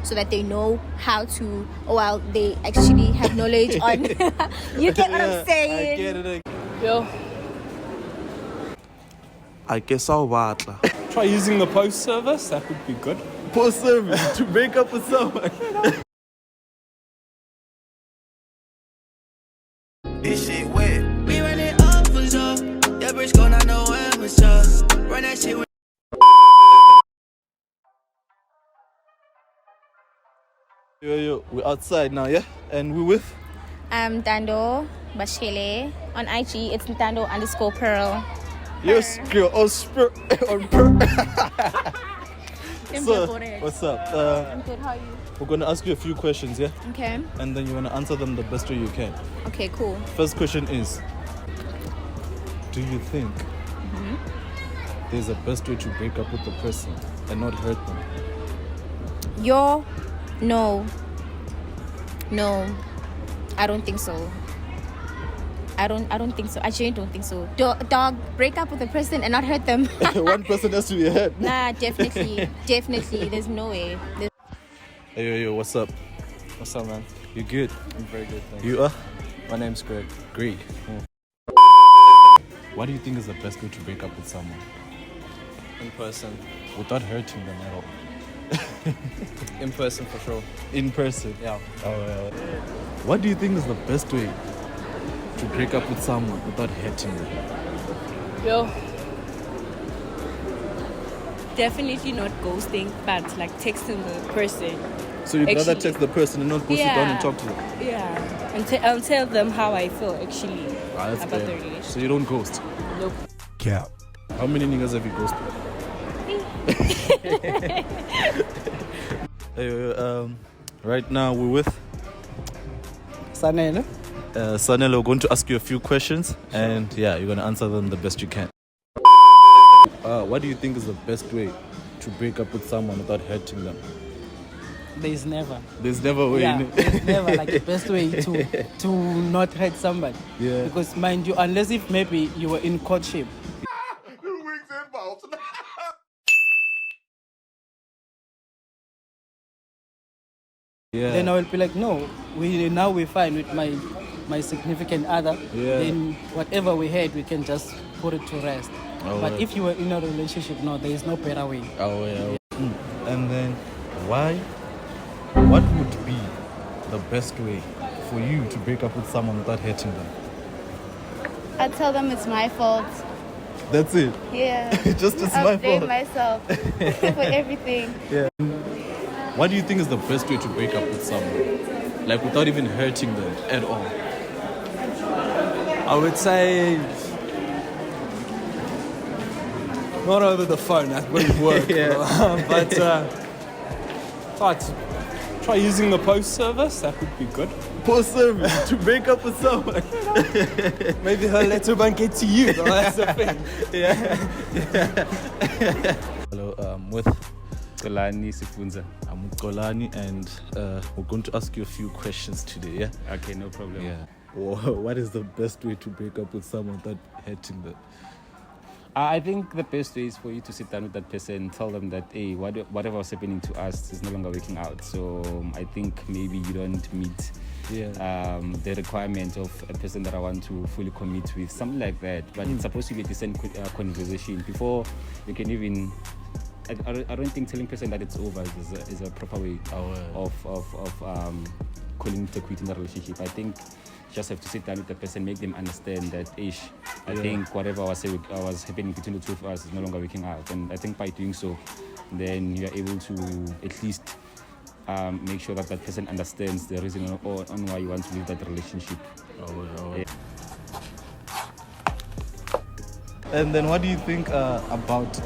so that they know how to, they actually have knowledge on. You get what I'm saying? I get it. Yo, I guess I'll batla. try using the post service. That would be good. Post service to break up with someone. This shit wet. We run it up for sure. That bitch gon' not know where for sure. Run that shit with. Yo, we're outside now, yeah? And we're with? I'm Dando Bashele. On IG, it's Dando_Pearl. Yes, girl. Oh, on per. So, So, what's up? I'm good, how are you? We're going to ask you a few questions, yeah? Okay. And then you're going to answer them the best way you can. Okay, cool. First question is, do you think there's a best way to break up with the person and not hurt them? No, I don't think so. I don't think so. I actually don't think so. Dog, break up with a person and not hurt them. One person has to be hurt. Nah, definitely. There's no way. Hey, yo, what's up? What's up, man? You good? I'm very good, thanks. You are? My name's Greg. Great. What do you think is the best way to break up with someone In person. without hurting them at all? In person, for sure. In person? Yeah. Oh, what do you think is the best way to break up with someone without hurting them? Yo, definitely not ghosting, but like texting the person. So you'd rather Actually- text the person and not go sit down and talk to them? Yeah, and I'll tell them how I feel actually That's about fair. the relationship. So you don't ghost? Nope. Yeah. How many niggas have you ghosted? Hey, right now we're with Sanele. Sanelo. We're going to ask you a few questions, and yeah, you're going to answer them the best you can. What do you think is the best way to break up with someone without hurting them? There's never. There's never a way. Yeah, innit? there's never like the best way to not hurt somebody. Yeah. Because mind you, unless if maybe you were in courtship. Yeah. Then I will be like, no, we're fine with my significant other. Yeah. Then whatever we had, we can just put it to rest. Oh, but right. if you were in a relationship, no, there is no better way. Oh, yeah. And then, what would be the best way for you to break up with someone without hurting them? I tell them it's my fault. That's it. Yeah. Just it's I my blame fault. myself for everything. Yeah. What do you think is the best way to break up with someone? Like without even hurting them at all? I would say not over the phone. That wouldn't work. But try using the post service. That would be good. Post service to break up with someone. Maybe her letter won't get to you. Though. That's the thing. Hello, with Kolani Sifunza. I'm Kolani, and we're going to ask you a few questions today, yeah? Okay, no problem. Yeah. What is the best way to break up with someone without hurting them? I think the best way is for you to sit down with that person and tell them that, hey, whatever was happening to us is no longer working out. So I think maybe you don't meet the requirement of a person that I want to fully commit with, something like that. But it's supposed to be a decent conversation before you can even. I don't think telling person that it's over is a proper way of calling it a quit in the relationship. I think you just have to sit down with the person, make them understand that, I think whatever was happening between the two of us is no longer working out. And I think by doing so, then you are able to at least make sure that that person understands the reason on why you want to leave that relationship. Yeah. And then what do you think about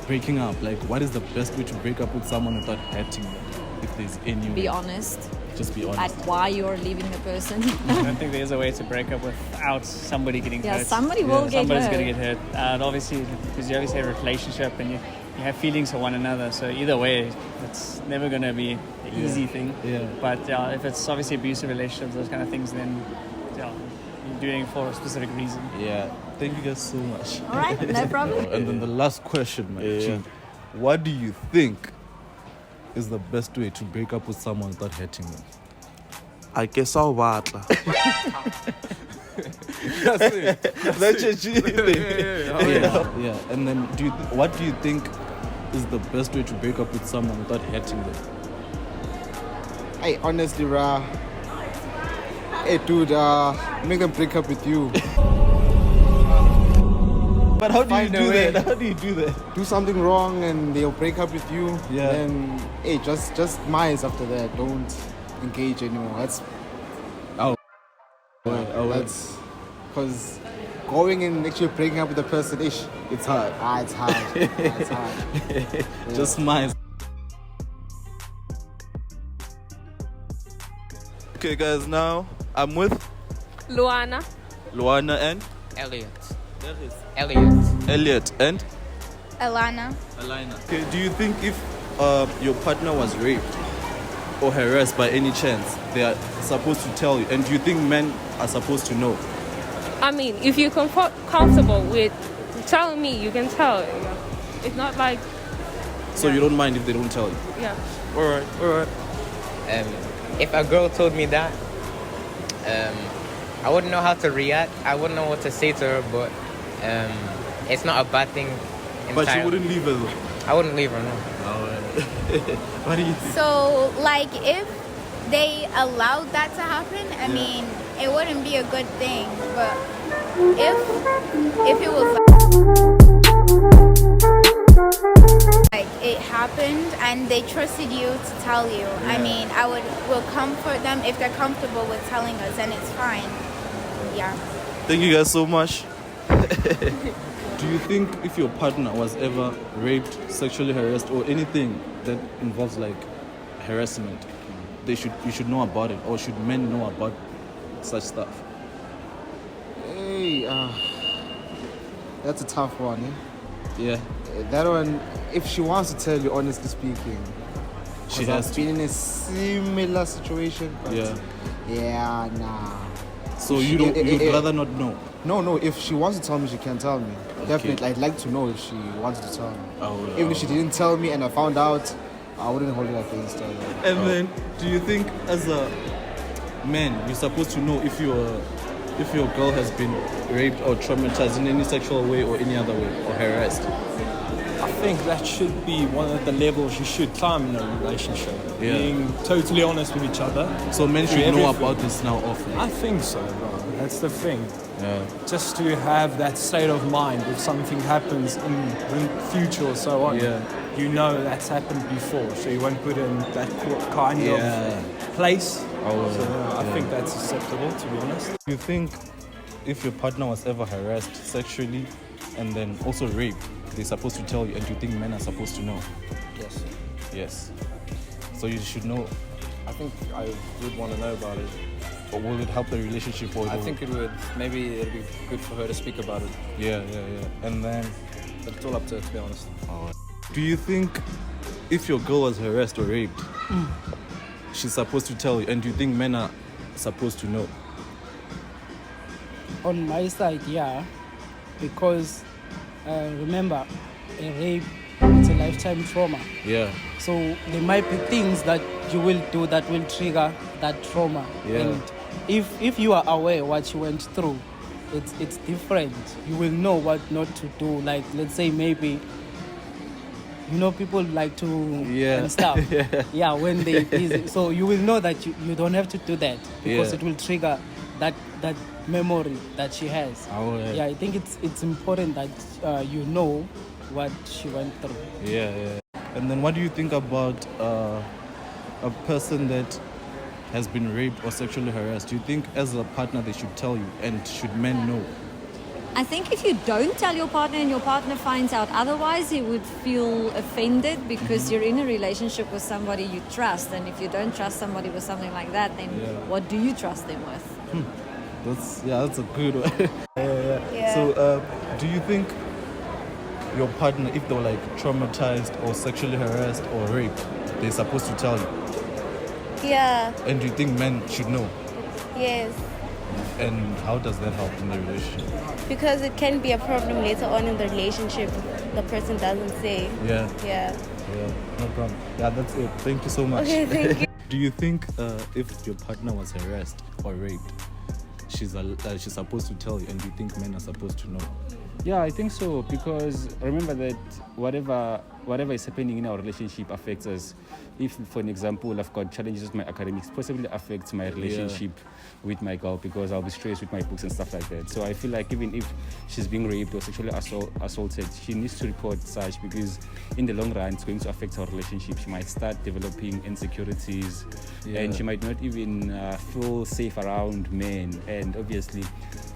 breaking up? Like, what is the best way to break up with someone without hurting them? If there's any way. Be honest Just be at honest. why you're leaving the person. I don't think there's a way to break up without somebody getting hurt. Somebody will get Somebody's hurt. going to get hurt. And obviously, because you obviously have a relationship and you have feelings for one another. So either way, it's never going to be an easy thing. Yeah. But if it's obviously abusive relationships, those kind of things, then you're doing it for a specific reason. Yeah. Thank you guys so much. All right, no problem. And then the last question, man. G, what do you think is the best way to break up with someone without hurting them? I guess I'll batla. That's your cheating. Yeah. And then, what do you think is the best way to break up with someone without hurting them? Hey, honestly, hey, dude, make them break up with you. But how do you Find a do way. that? How do you do that? Do something wrong and they'll break up with you. Yeah. Then, hey, just minds after that. Don't engage anymore. That's that's because going and actually breaking up with a person, it's hard. It's hard. It's hard. Yeah. Just minds. Okay, guys, now I'm with Luana. Luana and Elliot. Elliot and Alana. Alina. Okay, do you think if your partner was raped or harassed by any chance, they are supposed to tell you? And do you think men are supposed to know? I mean, if you're comfortable with telling me, you can tell. Yeah. It's not like. So you don't mind if they don't tell you? Yeah. All right. If a girl told me that, I wouldn't know how to react. I wouldn't know what to say to her, but it's not a bad thing. But you wouldn't leave her though? I wouldn't leave her, no. What do you think? So, like, if they allowed that to happen, I mean, it wouldn't be a good thing. But if it was like it happened and they trusted you to tell you, I mean, will comfort them if they're comfortable with telling us, and it's fine. Yeah. Thank you guys so much. Do you think if your partner was ever raped, sexually harassed, or anything that involves like harassment, you should know about it, or should men know about such stuff? Hey, that's a tough one. Yeah. That one, if she wants to tell you, honestly speaking, She has been in a similar situation. But Yeah. Nah. So you'd rather not know? No. If she wants to tell me, she can tell me. Definitely, I'd like to know if she wanted to tell me. Even if she didn't tell me and I found out, I wouldn't hold it against her. And then, do you think as a man, you're supposed to know if your girl has been raped or traumatized in any sexual way or any other way, or harassed? I think that should be one of the levels you should climb in a relationship. Yeah. Being totally honest with each other. So men should know about this now often? I think so, bro. That's the thing. Yeah. Just to have that state of mind if something happens in the future or so on. Yeah. You know that's happened before, so you won't put in that kind of place. I think that's acceptable, to be honest. Do you think if your partner was ever harassed sexually and then also raped, they're supposed to tell you, and do you think men are supposed to know? Yes. Yes. So you should know. I think I would want to know about it. But will it help the relationship? Or I think it would. Maybe it'd be good for her to speak about it. Yeah. And then... But it's all up to her, to be honest. Do you think if your girl was harassed or raped, she's supposed to tell you, and do you think men are supposed to know? On my side, yeah, because remember, a rape, it's a lifetime trauma. Yeah. So there might be things that you will do that will trigger that trauma. Yeah. And if you are aware what you went through, it's different. You will know what not to do. Like, let's say maybe, people like to and stuff. Yeah, when they busy. So you will know that you don't have to do that because it will trigger that memory that she has. Yeah, I think it's important that you know what she went through. Yeah. And then what do you think about a person that has been raped or sexually harassed? Do you think as a partner they should tell you, and should men know? I think if you don't tell your partner and your partner finds out otherwise, he would feel offended because you're in a relationship with somebody you trust, and if you don't trust somebody with something like that, then what do you trust them with? That's a good one. So do you think your partner, if they were like traumatized or sexually harassed or raped, they're supposed to tell you? Yeah. And do you think men should know? Yes. And how does that help in the relationship? Because it can be a problem later on in the relationship if the person doesn't say. Yeah. Yeah. Yeah, no problem. Yeah, that's it. Thank you so much. Okay, thank you. Do you think if your partner was harassed or raped, she's supposed to tell you, and do you think men are supposed to know? Yeah, I think so, because remember that whatever is happening in our relationship affects us. If, for an example, I've got challenges with my academics, possibly affects my relationship with my girl, because I'll be stressed with my books and stuff like that. So I feel like even if she's being raped or sexually assaulted, she needs to report such, because in the long run, it's going to affect our relationship. She might start developing insecurities, and she might not even feel safe around men. And obviously,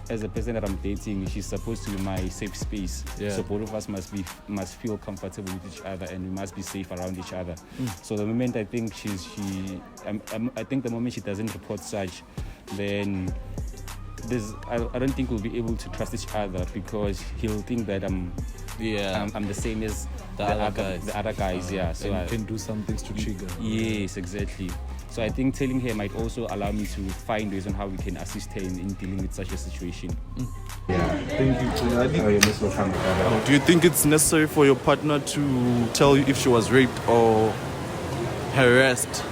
as a person that I'm dating, she's supposed to be my safe space. So both of us must feel comfortable with each other, and we must be safe around each other. So the moment I think I think the moment she doesn't report such, then I don't think we'll be able to trust each other, because he'll think that I'm the same as the other guys. So and can do some things to trigger. Yes, exactly. So I think telling her might also allow me to find ways on how we can assist her in dealing with such a situation. Thank you. Do you think it's necessary for your partner to tell you if she was raped or harassed,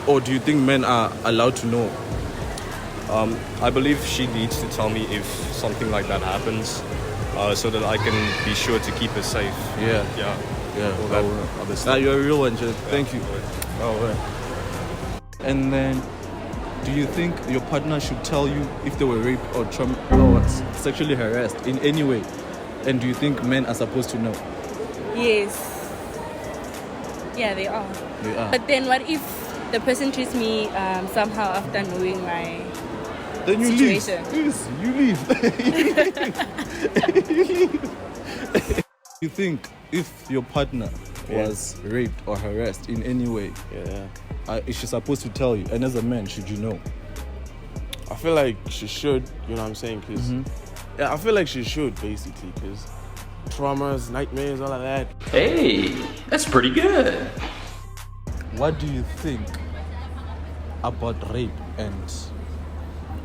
or do you think men are allowed to know? I believe she needs to tell me if something like that happens, so that I can be sure to keep her safe. You're a real one, Jed. Thank you. And then, do you think your partner should tell you if they were raped or sexually harassed in any way? And do you think men are supposed to know? Yes. Yeah, they are. But then what if the person treats me somehow after knowing my then you situation? Yes, you leave. You think if your partner was raped or harassed in any way, is she supposed to tell you? And as a man, should you know? I feel like she should, you know what I'm saying? Because I feel like she should, basically, because traumas, nightmares, all of that. Hey, that's pretty good. What do you think about rape and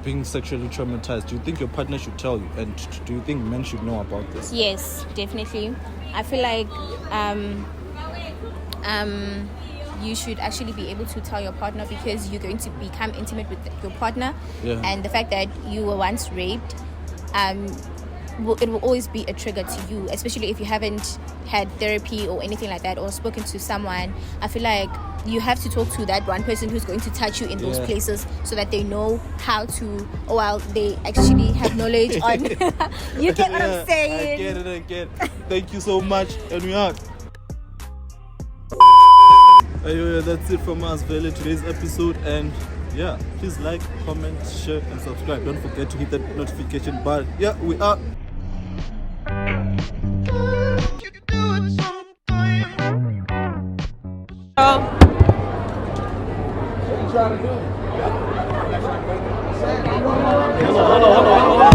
being sexually traumatized? Do you think your partner should tell you? And do you think men should know about this? Yes, definitely. I feel like you should actually be able to tell your partner, because you're going to become intimate with your partner. And the fact that you were once raped, it will always be a trigger to you, especially if you haven't had therapy or anything like that, or spoken to someone. I feel like you have to talk to that one person who's going to touch you in those places, so that they know how to, they actually have knowledge on. You get what I'm saying? I get it. Thank you so much, and we out. That's it from us for today's episode, and please like, comment, share, and subscribe. Don't forget to hit that notification bell. We are. Hello.